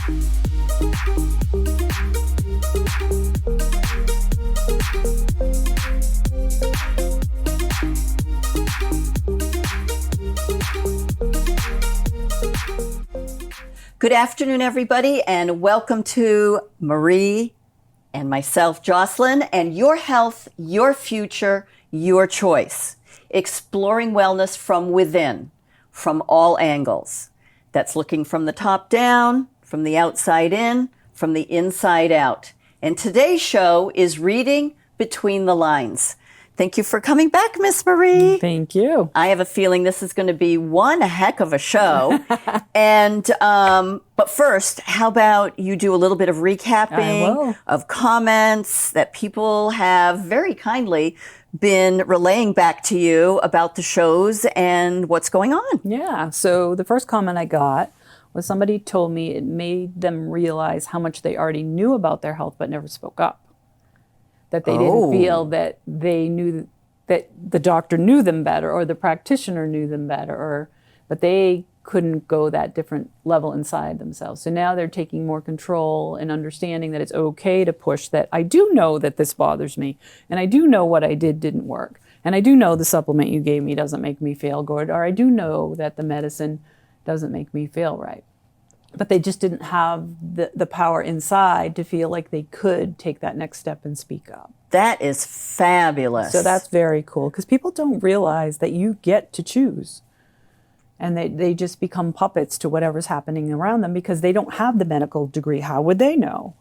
Good afternoon, everybody, and welcome to Marie and myself, Jocelyn, and Your Health, Your Future, Your Choice. Exploring wellness from within, from all angles. That's looking from the top down, from the outside in, from the inside out. And today's show is reading between the lines. Thank you for coming back, Miss Marie. Thank you. I have a feeling this is going to be one heck of a show. But first, how about you do a little bit of recapping of comments that people have very kindly been relaying back to you about the shows and what's going on. Yeah. So the first comment I got was somebody told me it made them realize how much they already knew about their health but never spoke up. That they didn't feel that they knew that the doctor knew them better or the practitioner knew them better, but they couldn't go that different level inside themselves. So now they're taking more control and understanding that it's okay to push that I do know that this bothers me, and I do know what I did didn't work, and I do know the supplement you gave me doesn't make me feel good, or I do know that the medicine doesn't make me feel right. But they just didn't have the power inside to feel like they could take that next step and speak up. That is fabulous. So that's very cool because people don't realize that you get to choose. And they just become puppets to whatever's happening around them because they don't have the medical degree. How would they know?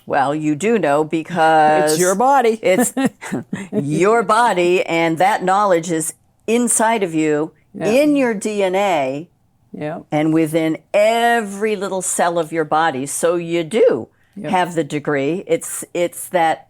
Well, you do know because it's your body. It's your body, and that knowledge is inside of you, in your DNA. Yeah. And within every little cell of your body. So you do have the degree. It's that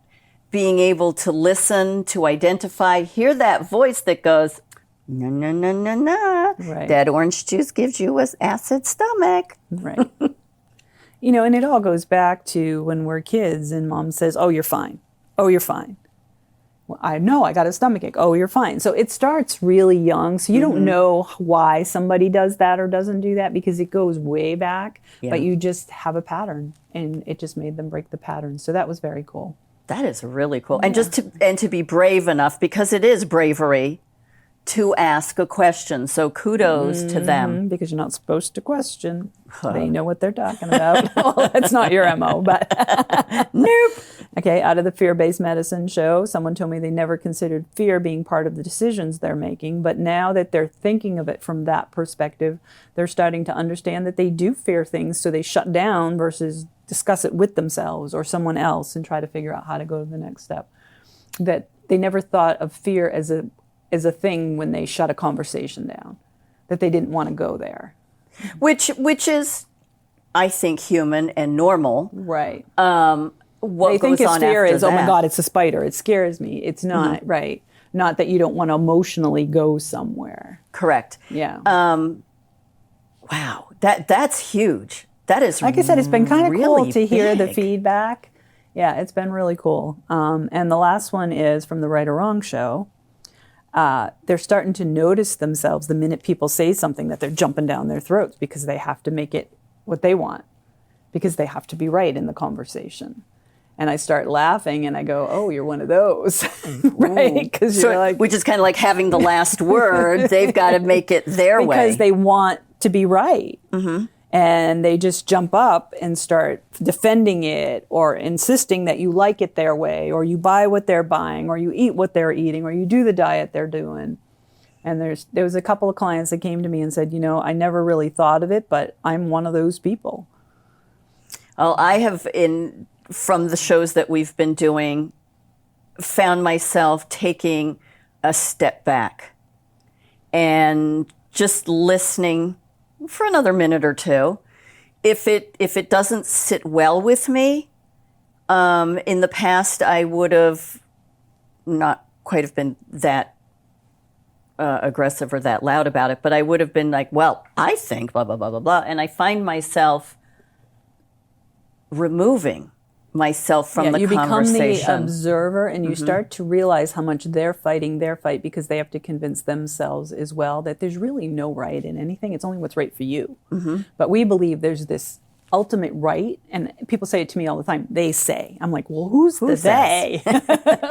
being able to listen, to identify, hear that voice that goes, no, no, no, no, no. Right. That orange juice gives you an acid stomach. Right. And it all goes back to when we're kids and mom says, oh, you're fine. Oh, you're fine. Well, I know I got a stomachache. Oh, you're fine. So it starts really young. So you don't know why somebody does that or doesn't do that because it goes way back. Yeah. But you just have a pattern, and it just made them break the pattern. So that was very cool. That is really cool. Yeah. And to be brave enough, because it is bravery, to ask a question. So kudos to them. Because you're not supposed to question. They know what they're talking about. Well, that's not your MO, but nope. Okay, out of the fear-based medicine show, someone told me they never considered fear being part of the decisions they're making, but now that they're thinking of it from that perspective, they're starting to understand that they do fear things, so they shut down versus discuss it with themselves or someone else and try to figure out how to go to the next step. That they never thought of fear as a thing when they shut a conversation down, that they didn't want to go there. Which is, I think, human and normal. Right. What they think goes its on fear after is, that? oh my God, it's a spider. It scares me. It's not, right. Not that you don't want to emotionally go somewhere. Correct. Yeah. Wow. That's huge. That is like I said, it's been kind of really cool to hear the big feedback. Yeah, it's been really cool. And the last one is from the Right or Wrong show. They're starting to notice themselves the minute people say something that they're jumping down their throats because they have to make it what they want, because they have to be right in the conversation. And I start laughing and I go, oh, you're one of those, right? Because you're like, which is kind of like having the last word. They've got to make it their way. Because they want to be right. Mm-hmm. And they just jump up and start defending it or insisting that you like it their way, or you buy what they're buying, or you eat what they're eating, or you do the diet they're doing. And there was a couple of clients that came to me and said, I never really thought of it, but I'm one of those people. Well, I have, from the shows that we've been doing, found myself taking a step back and just listening for another minute or two. If it doesn't sit well with me, in the past I would have not quite have been that aggressive or that loud about it, but I would have been like, well, I think blah, blah, blah, blah, blah. And I find myself removing myself from the conversation. You become the observer, and you start to realize how much they're fighting their fight because they have to convince themselves as well that there's really no right in anything. It's only what's right for you. Mm-hmm. But we believe there's this ultimate right. And people say it to me all the time. They say. I'm like, well, who's the says? they?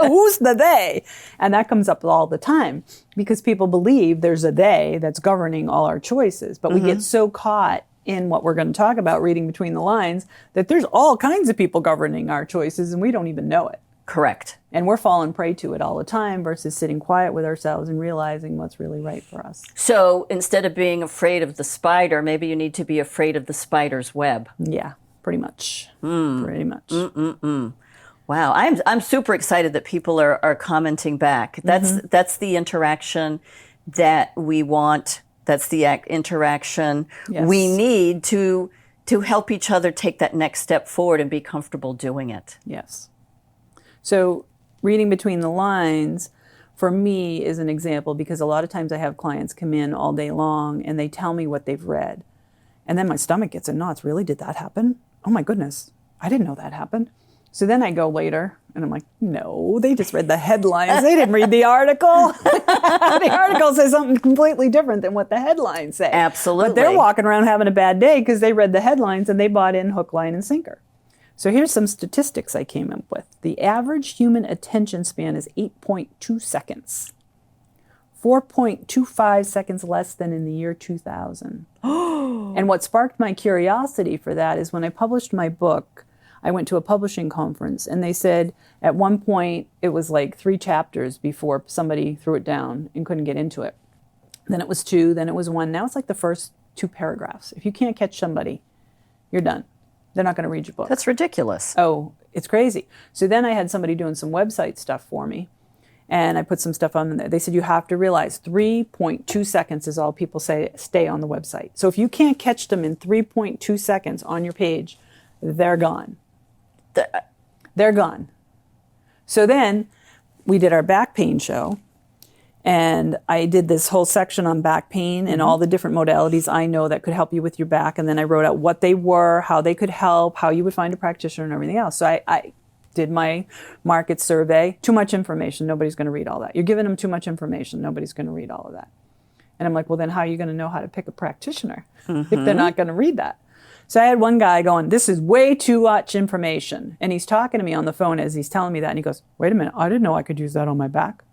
Who's the they? And that comes up all the time because people believe there's a they that's governing all our choices. But we get so caught in what we're going to talk about, reading between the lines, that there's all kinds of people governing our choices and we don't even know it. Correct. And we're falling prey to it all the time versus sitting quiet with ourselves and realizing what's really right for us. So instead of being afraid of the spider, maybe you need to be afraid of the spider's web. Yeah, pretty much. Pretty much. Wow, I'm super excited that people are commenting back. That's the interaction that we want. That's the interaction we need to help each other take that next step forward and be comfortable doing it. Yes. So reading between the lines for me is an example because a lot of times I have clients come in all day long and they tell me what they've read. And then my stomach gets in knots. Really? Did that happen? Oh my goodness. I didn't know that happened. So then I go later and I'm like, no, they just read the headlines. They didn't read the article. The article says something completely different than what the headlines say. Absolutely. But they're walking around having a bad day because they read the headlines and they bought in hook, line, and sinker. So here's some statistics I came up with. The average human attention span is 8.2 seconds. 4.25 seconds less than in the year 2000. And what sparked my curiosity for that is when I published my book, I went to a publishing conference and they said at one point it was like 3 chapters before somebody threw it down and couldn't get into it. Then it was 2, then it was 1. Now it's like the first 2 paragraphs. If you can't catch somebody, you're done. They're not going to read your book. That's ridiculous. Oh, it's crazy. So then I had somebody doing some website stuff for me and I put some stuff on there. They said you have to realize 3.2 seconds is all people say stay on the website. So if you can't catch them in 3.2 seconds on your page, they're gone. They're gone. So then we did our back pain show and I did this whole section on back pain and all the different modalities I know that could help you with your back. And then I wrote out what they were, how they could help, how you would find a practitioner and everything else. So I did my market survey. Too much information. Nobody's going to read all that. You're giving them too much information. Nobody's going to read all of that. And I'm like, well, then how are you going to know how to pick a practitioner if they're not going to read that? So I had one guy going, this is way too much information. And he's talking to me on the phone as he's telling me that. And he goes, wait a minute, I didn't know I could use that on my back.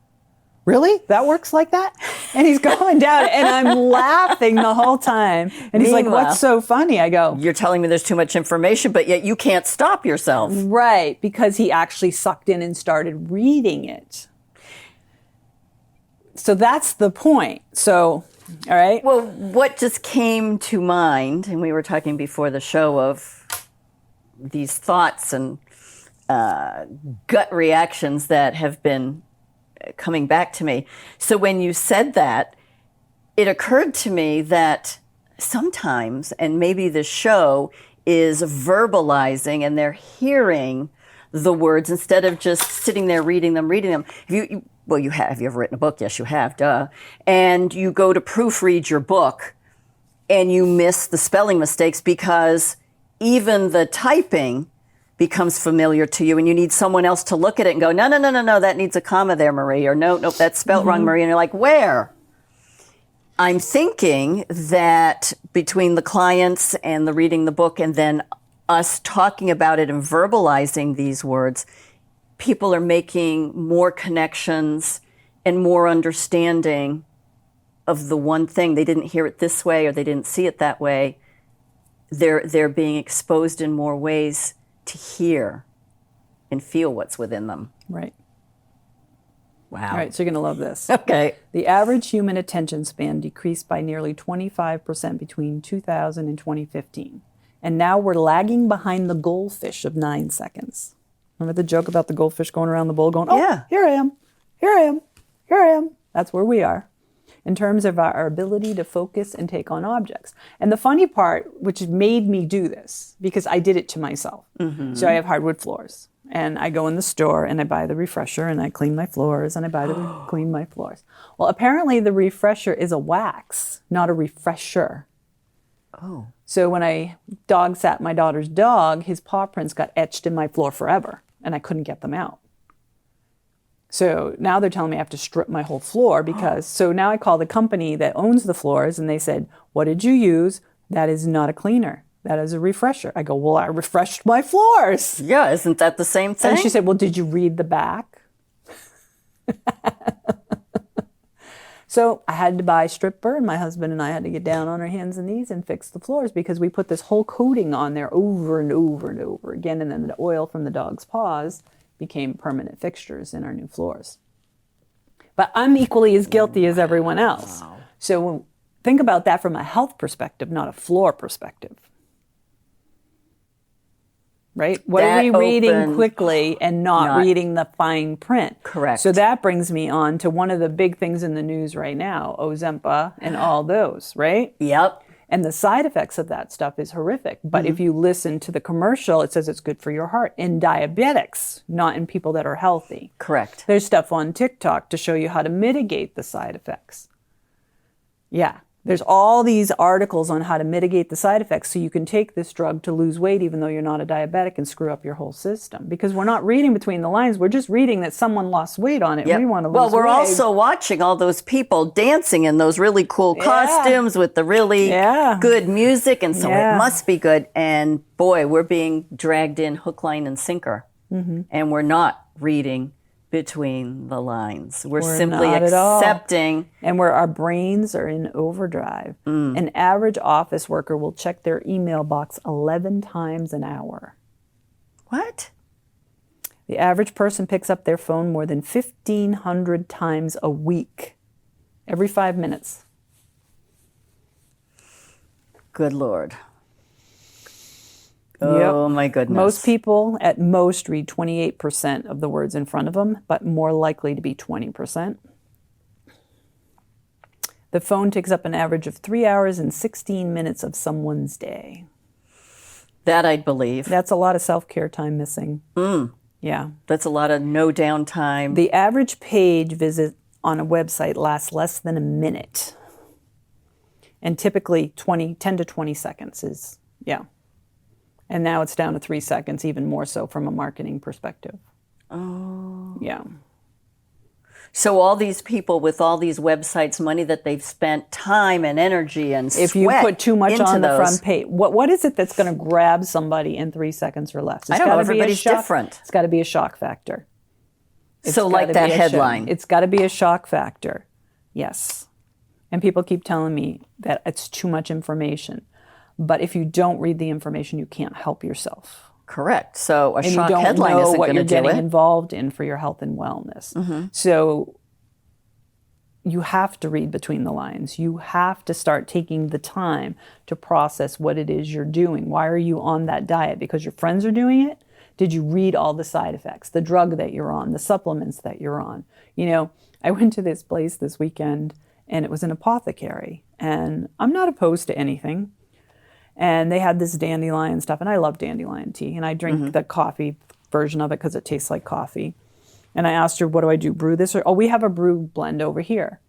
Really? That works like that? And he's going down and I'm laughing the whole time. And he's like, what's so funny? I go, you're telling me there's too much information, but yet you can't stop yourself. Right, because he actually sucked in and started reading it. So that's the point. So, all right. Well, what just came to mind, and we were talking before the show of these thoughts and gut reactions that have been coming back to me. So when you said that, it occurred to me that sometimes, and maybe the show is verbalizing and they're hearing the words instead of just sitting there reading them. Well, you have. Have you ever written a book? Yes, you have. Duh. And you go to proofread your book and you miss the spelling mistakes because even the typing becomes familiar to you and you need someone else to look at it and go, no, that needs a comma there, Marie, or no, that's spelled wrong, Marie. And you're like, where? I'm thinking that between the clients and the reading the book and then us talking about it and verbalizing these words, people are making more connections and more understanding of the one thing. They didn't hear it this way or they didn't see it that way. They're being exposed in more ways to hear and feel what's within them. Right. Wow. All right, so you're going to love this. Okay. The average human attention span decreased by nearly 25% between 2000 and 2015. And now we're lagging behind the goldfish of 9 seconds. Remember the joke about the goldfish going around the bowl going, oh, yeah. Here I am, here I am, here I am. That's where we are in terms of our ability to focus and take on objects. And the funny part, which made me do this, because I did it to myself. So I have hardwood floors. And I go in the store and I buy the refresher and I clean my floors and I clean my floors. Well, apparently the refresher is a wax, not a refresher. Oh. So when I dog sat my daughter's dog, his paw prints got etched in my floor forever and I couldn't get them out. So now they're telling me I have to strip my whole floor because, so now I call the company that owns the floors and they said, what did you use? That is not a cleaner. that as a refresher. I go, well, I refreshed my floors. Yeah, isn't that the same thing? And she said, well, did you read the back? So I had to buy stripper, and my husband and I had to get down on our hands and knees and fix the floors because we put this whole coating on there over and over and over again. And then the oil from the dog's paws became permanent fixtures in our new floors. But I'm equally as guilty as everyone else. So think about that from a health perspective, not a floor perspective. Right? What are we reading quickly and not reading the fine print? Correct. So that brings me on to one of the big things in the news right now, Ozempic and all those, right? Yep. And the side effects of that stuff is horrific. But if you listen to the commercial, it says it's good for your heart in diabetics, not in people that are healthy. Correct. There's stuff on TikTok to show you how to mitigate the side effects. Yeah. There's all these articles on how to mitigate the side effects so you can take this drug to lose weight even though you're not a diabetic and screw up your whole system. Because we're not reading between the lines. We're just reading that someone lost weight on it. Yep. We want to lose Well, we're weight. also watching all those people dancing in those really cool costumes with the really good music. And so it must be good. And boy, we're being dragged in hook, line, and sinker. And we're not reading between the lines. We're simply accepting. And where our brains are in overdrive. An average office worker will check their email box 11 times an hour. What? The average person picks up their phone more than 1,500 times a week. Every 5 minutes. Good Lord. Oh, my goodness. Most people at most read 28% of the words in front of them, but more likely to be 20%. The phone takes up an average of 3 hours and 16 minutes of someone's day. That I'd believe. That's a lot of self-care time missing. Yeah. That's a lot of no downtime. The average page visit on a website lasts less than a minute. And typically 10 to 20 seconds is, And now it's down to 3 seconds, even more so from a marketing perspective. Oh. Yeah. So all these people with all these websites, money that they've spent, time and energy and sweat if you put too much on the those, front page, what is it that's going to grab somebody in 3 seconds or less? I don't know. Everybody's different. It's got to be a shock factor. So like that headline. It's got to be a shock factor. Yes. And people keep telling me that it's too much information. But if you don't read the information, you can't help yourself. Correct. So a and shock you don't headline know isn't what going to you're do getting it. involved in for your health and wellness. So you have to read between the lines. You have to start taking the time to process what it is you're doing. Why are you on that diet? Because your friends are doing it? Did you read all the side effects, the drug that you're on, the supplements that you're on? You know, I went to this place this weekend and it was an apothecary. And I'm not opposed to anything. And they had this dandelion stuff, and I love dandelion tea. And I drink the coffee version of it because it tastes like coffee. And I asked her, what do I do, brew this? Or, oh, we have a brew blend over here.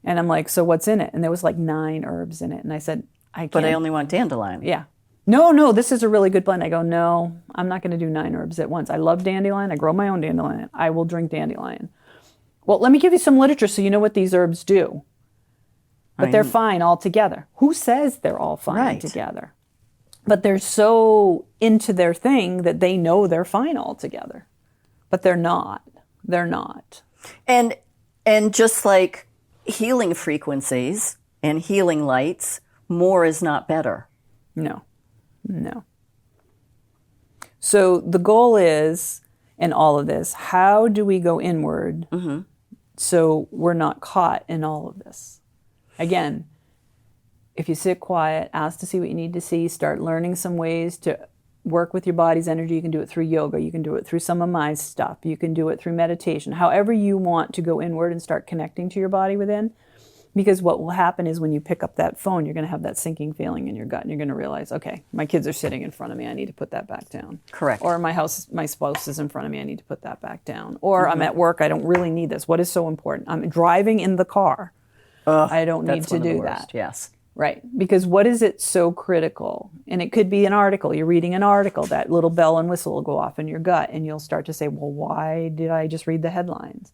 And I'm like, so what's in it? And there was like 9 herbs in it. And I said, I can't. But I only want dandelion. Yeah. No, this is a really good blend. I go, no, I'm not going to do 9 herbs at once. I love dandelion. I grow my own dandelion. I will drink dandelion. Well, let me give you some literature so you know what these herbs do. But they're fine all together. Who says they're all fine together? But they're so into their thing that they know they're fine all together. But they're not. They're not. And just like healing frequencies and healing lights, more is not better. No. So the goal is, in all of this, how do we go inward so we're not caught in all of this? Again, if you sit quiet, ask to see what you need to see, start learning some ways to work with your body's energy. You can do it through yoga. You can do it through some of my stuff. You can do it through meditation. However you want to go inward and start connecting to your body within. Because what will happen is when you pick up that phone, you're going to have that sinking feeling in your gut. And you're going to realize, okay, my kids are sitting in front of me. I need to put that back down. Correct. Or my spouse is in front of me. I need to put that back down. Or I'm at work. I don't really need this. What is so important? I'm driving in the car. I don't need to do that. Yes. Right. Because what is it so critical? And it could be an article. You're reading an article. That little bell and whistle will go off in your gut. And you'll start to say, well, why did I just read the headlines?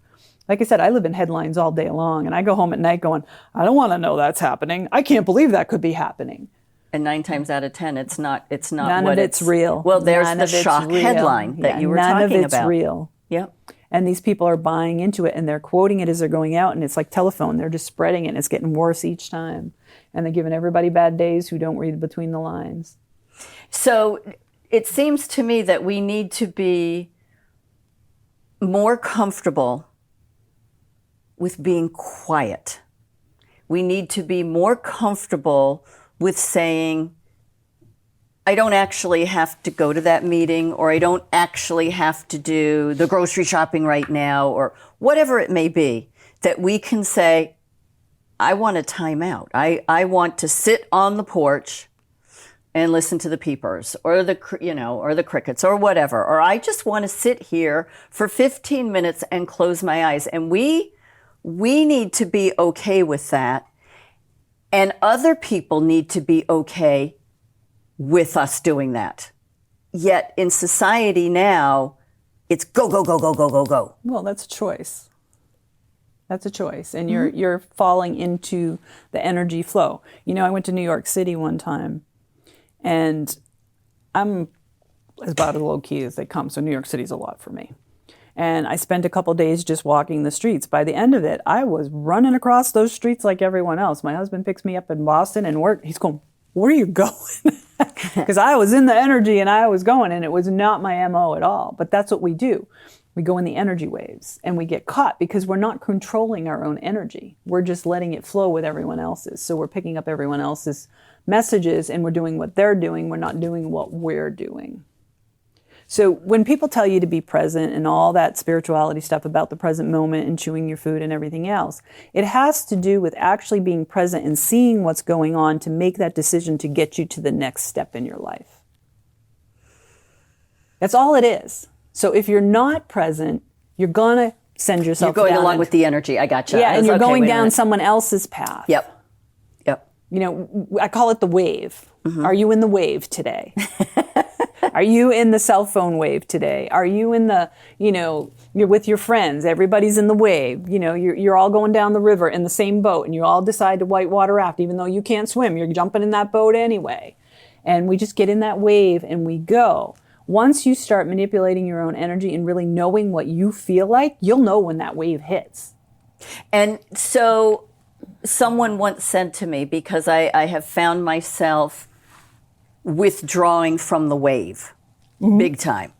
Like I said, I live in headlines all day long. And I go home at night going, I don't want to know that's happening. I can't believe that could be happening. And 9 times out of 10, it's not None what of it's real. Well, there's None the of it's shock real. headline that you were none talking of it's about. real. Yep. And these people are buying into it and they're quoting it as they're going out, and it's like telephone. They're just spreading it and it's getting worse each time. And they're giving everybody bad days who don't read between the lines. So it seems to me that we need to be more comfortable with being quiet. We need to be more comfortable with saying, I don't actually have to go to that meeting, or I don't actually have to do the grocery shopping right now, or whatever it may be, that we can say, I want a time out. I want to sit on the porch and listen to the peepers or the crickets or whatever. Or I just want to sit here for 15 minutes and close my eyes. And we need to be okay with that. And other people need to be okay with us doing that. Yet in society now, it's go, go, go, go, go, go, go. Well, that's a choice. That's a choice. And you're falling into the energy flow. I went to New York City one time, and I'm about as low key as they come. So New York City's a lot for me. And I spent a couple days just walking the streets. By the end of it, I was running across those streets like everyone else. My husband picks me up in Boston and he's going, where are you going? Because I was in the energy and I was going, and it was not my MO at all. But that's what we do. We go in the energy waves and we get caught because we're not controlling our own energy. We're just letting it flow with everyone else's. So we're picking up everyone else's messages and we're doing what they're doing. We're not doing what we're doing. So when people tell you to be present and all that spirituality stuff about the present moment and chewing your food and everything else, it has to do with actually being present and seeing what's going on to make that decision to get you to the next step in your life. That's all it is. So if you're not present, you're going to send yourself You're going down along with the energy. I gotcha. Yeah, and you're Okay, going wait a down minute. someone else's path. Yep. I call it the wave. Are you in the wave today? Are you in the cell phone wave today? Are you in the, you're with your friends, everybody's in the wave, you're all going down the river in the same boat and you all decide to whitewater raft, even though you can't swim, you're jumping in that boat anyway. And we just get in that wave and we go. Once you start manipulating your own energy and really knowing what you feel like, you'll know when that wave hits. And so someone once said to me, because I have found myself withdrawing from the wave big time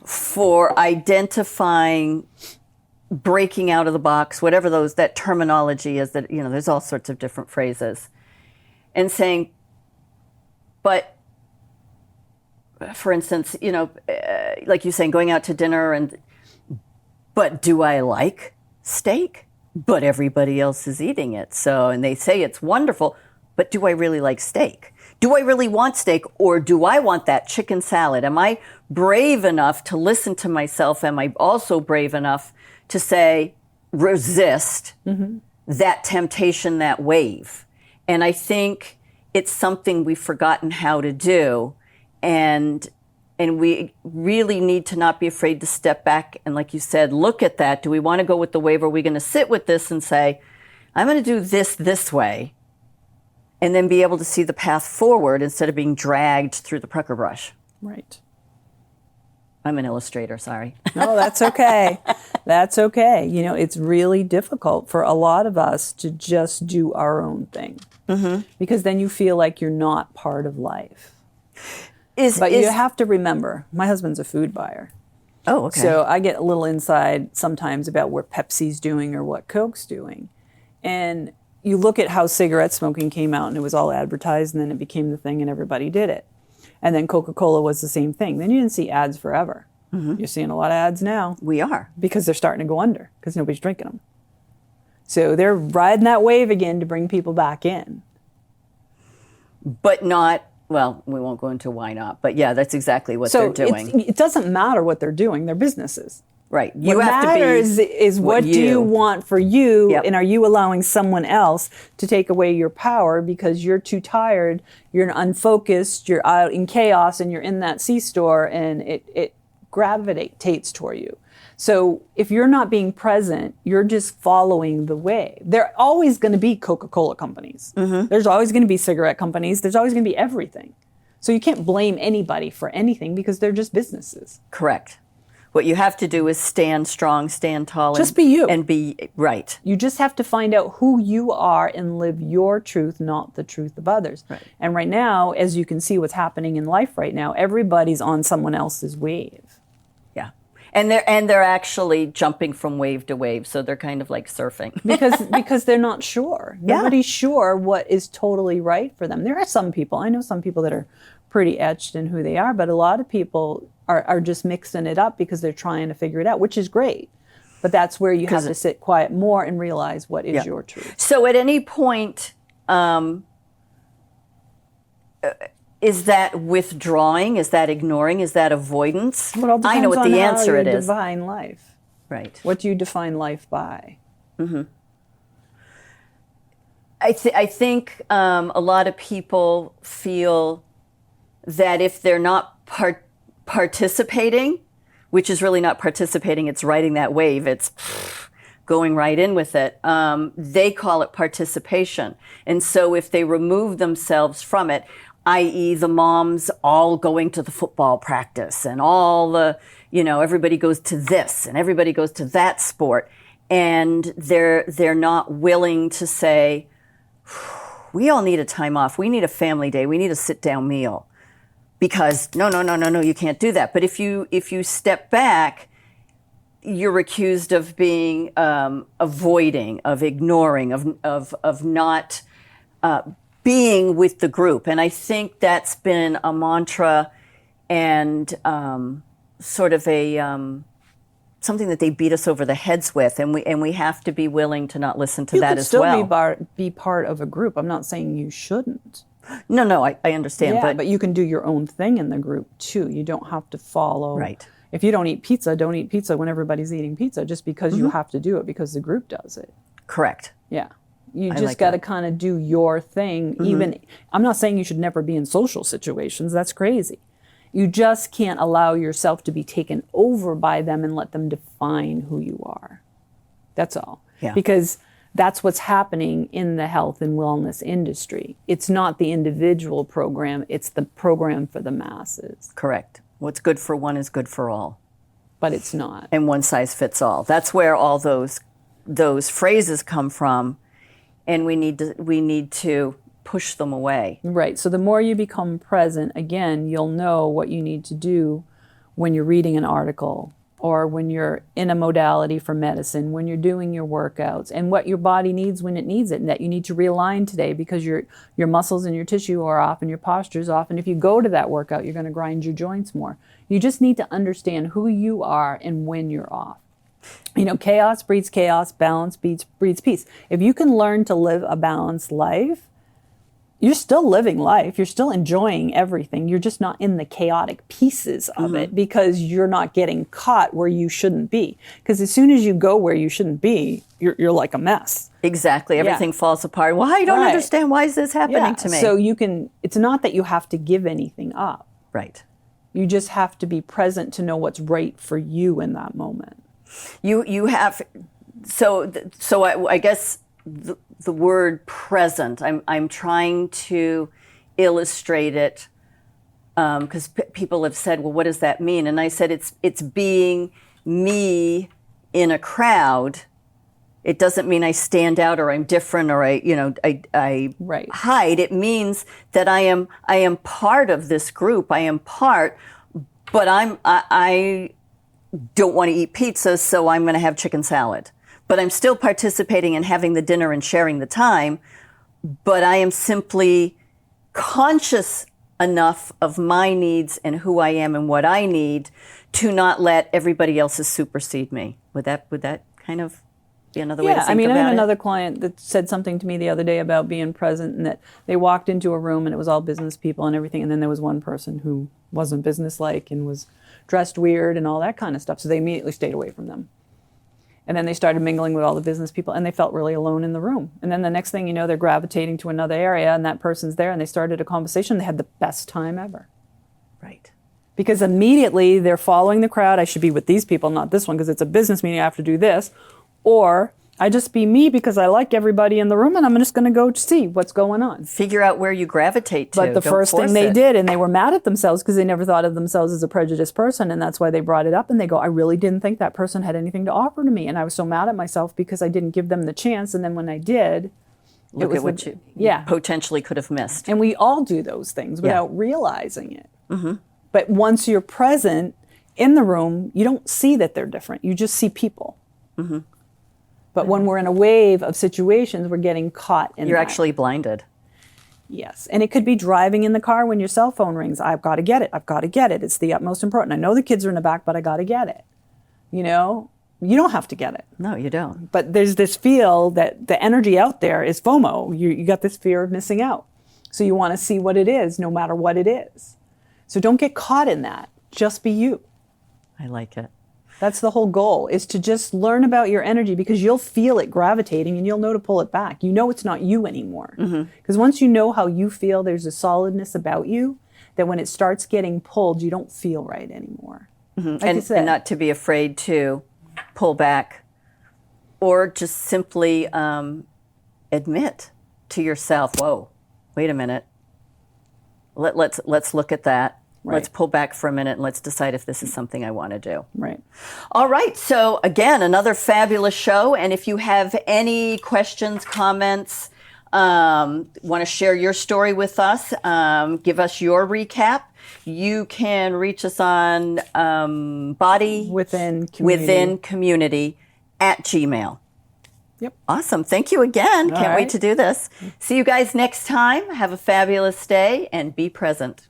for identifying, breaking out of the box, whatever that terminology is, that there's all sorts of different phrases, and saying, but for instance, like you saying, going out to dinner but do I like steak? But everybody else is eating it. So, and they say it's wonderful, but do I really like steak? Do I really want steak, or do I want that chicken salad? Am I brave enough to listen to myself? Am I also brave enough to say, resist that temptation, that wave? And I think it's something we've forgotten how to do. And we really need to not be afraid to step back and, like you said, look at that. Do we want to go with the wave? Or are we going to sit with this and say, I'm going to do this way, and then be able to see the path forward instead of being dragged through the pucker brush? Right. I'm an illustrator, sorry. No, that's okay. That's okay. It's really difficult for a lot of us to just do our own thing. Because then you feel like you're not part of life. But you have to remember, my husband's a food buyer. Oh, okay. So I get a little inside sometimes about what Pepsi's doing or what Coke's doing. And you look at how cigarette smoking came out and it was all advertised, and then it became the thing and everybody did it. And then Coca-Cola was the same thing. Then you didn't see ads forever. You're seeing a lot of ads now. We are. Because they're starting to go under because nobody's drinking them. So they're riding that wave again to bring people back in. But not, well, we won't go into why not. But yeah, that's exactly what they're doing. It doesn't matter what they're doing. They're businesses. Right. What matters is what do you want for you, and are you allowing someone else to take away your power because you're too tired, you're unfocused, you're out in chaos, and you're in that C-store, and it gravitates toward you. So if you're not being present, you're just following the way. There are always going to be Coca-Cola companies. There's always going to be cigarette companies. There's always going to be everything. So you can't blame anybody for anything because they're just businesses. Correct. What you have to do is stand strong, stand tall. Just be you. And be right. You just have to find out who you are and live your truth, not the truth of others. Right. And right now, as you can see what's happening in life right now, everybody's on someone else's wave. Yeah. And they're actually jumping from wave to wave, so they're kind of like surfing. because they're not sure. Nobody's sure what is totally right for them. There are some people, I know some people that are pretty etched in who they are, but a lot of people are just mixing it up because they're trying to figure it out, which is great. But that's where you have to sit quiet more and realize what is your truth. So at any point, is that withdrawing? Is that ignoring? Is that avoidance? Well, it all I know what depends the on answer how it you is. define life. Right. What do you define life by? I think a lot of people feel that if they're not participating, which is really not participating, it's riding that wave, it's going right in with it, they call it participation. And so if they remove themselves from it, i.e. the moms all going to the football practice and all the, everybody goes to this and everybody goes to that sport, and they're not willing to say, we all need a time off, we need a family day, we need a sit-down meal. Because no, you can't do that. But if you step back, you're accused of being avoiding, of ignoring, of not being with the group. And I think that's been a mantra and sort of a something that they beat us over the heads with, and we have to be willing to not listen to that as well. You could still be part of a group. I'm not saying you shouldn't. No, I understand. Yeah, but you can do your own thing in the group too. You don't have to follow. Right. If you don't eat pizza, don't eat pizza when everybody's eating pizza just because you have to do it because the group does it. Correct. Yeah. You just got to kind of do your thing. Even, I'm not saying you should never be in social situations. That's crazy. You just can't allow yourself to be taken over by them and let them define who you are. That's all. Yeah. Because that's what's happening in the health and wellness industry. It's not the individual program, it's the program for the masses. Correct. What's good for one is good for all. But it's not. And one size fits all. That's where all those phrases come from, and we need to push them away. Right. So the more you become present, again, you'll know what you need to do when you're reading an article, or when you're in a modality for medicine, when you're doing your workouts, and what your body needs when it needs it, and that you need to realign today because your muscles and your tissue are off and your posture's off. And if you go to that workout, you're going to grind your joints more. You just need to understand who you are and when you're off. Chaos breeds chaos, balance breeds peace. If you can learn to live a balanced life, you're still living life. You're still enjoying everything. You're just not in the chaotic pieces of it because you're not getting caught where you shouldn't be. Because as soon as you go where you shouldn't be, you're like a mess. Exactly. Everything falls apart. Well, I don't understand. Why is this happening to me? So it's not that you have to give anything up. Right. You just have to be present to know what's right for you in that moment. You have, so I guess the word present, I'm trying to illustrate it because people have said, well, what does that mean? And I said, it's being me in a crowd. It doesn't mean I stand out or I'm different or I hide. It means that I am part of this group. I am part, but I don't want to eat pizza, so I'm going to have chicken salad. But I'm still participating in having the dinner and sharing the time, but I am simply conscious enough of my needs and who I am and what I need to not let everybody else's supersede me. Would that kind of be another way to think about it? I have another client that said something to me the other day about being present, and that they walked into a room and it was all business people and everything, and then there was one person who wasn't businesslike and was dressed weird and all that kind of stuff, so they immediately stayed away from them. And then they started mingling with all the business people, and they felt really alone in the room. And then the next thing you know, they're gravitating to another area, and that person's there, and they started a conversation. They had the best time ever. Right. Because immediately they're following the crowd. I should be with these people, not this one, because it's a business meeting. I have to do this. Or I just be me because I like everybody in the room and I'm just going to go see what's going on. Figure out where you gravitate to. But the first thing they did, and they were mad at themselves because they never thought of themselves as a prejudiced person, and that's why they brought it up, and they go, I really didn't think that person had anything to offer to me, and I was so mad at myself because I didn't give them the chance, and then when I did, look at what you potentially could have missed. And we all do those things without realizing it. Mm-hmm. But once you're present in the room, you don't see that they're different. You just see people. Mm-hmm. But when we're in a wave of situations, we're getting caught in You're actually blinded. Yes. And it could be driving in the car when your cell phone rings. I've got to get it. I've got to get it. It's the utmost important. I know the kids are in the back, but I got to get it. You know, you don't have to get it. No, you don't. But there's this feel that the energy out there is FOMO. You got this fear of missing out. So you want to see what it is, no matter what it is. So don't get caught in that. Just be you. I like it. That's the whole goal, is to just learn about your energy, because you'll feel it gravitating and you'll know to pull it back. You know it's not you anymore. Because once you know how you feel, there's a solidness about you that when it starts getting pulled, you don't feel right anymore. Like you said. And not to be afraid to pull back, or just simply admit to yourself, whoa, wait a minute. Let's look at that. Right. Let's pull back for a minute and let's decide if this is something I want to do. Right. All right. So again, another fabulous show. And if you have any questions, comments, want to share your story with us, give us your recap, you can reach us on body within community at Gmail. Yep. Awesome. Thank you again. Can't wait to do this. See you guys next time. Have a fabulous day and be present.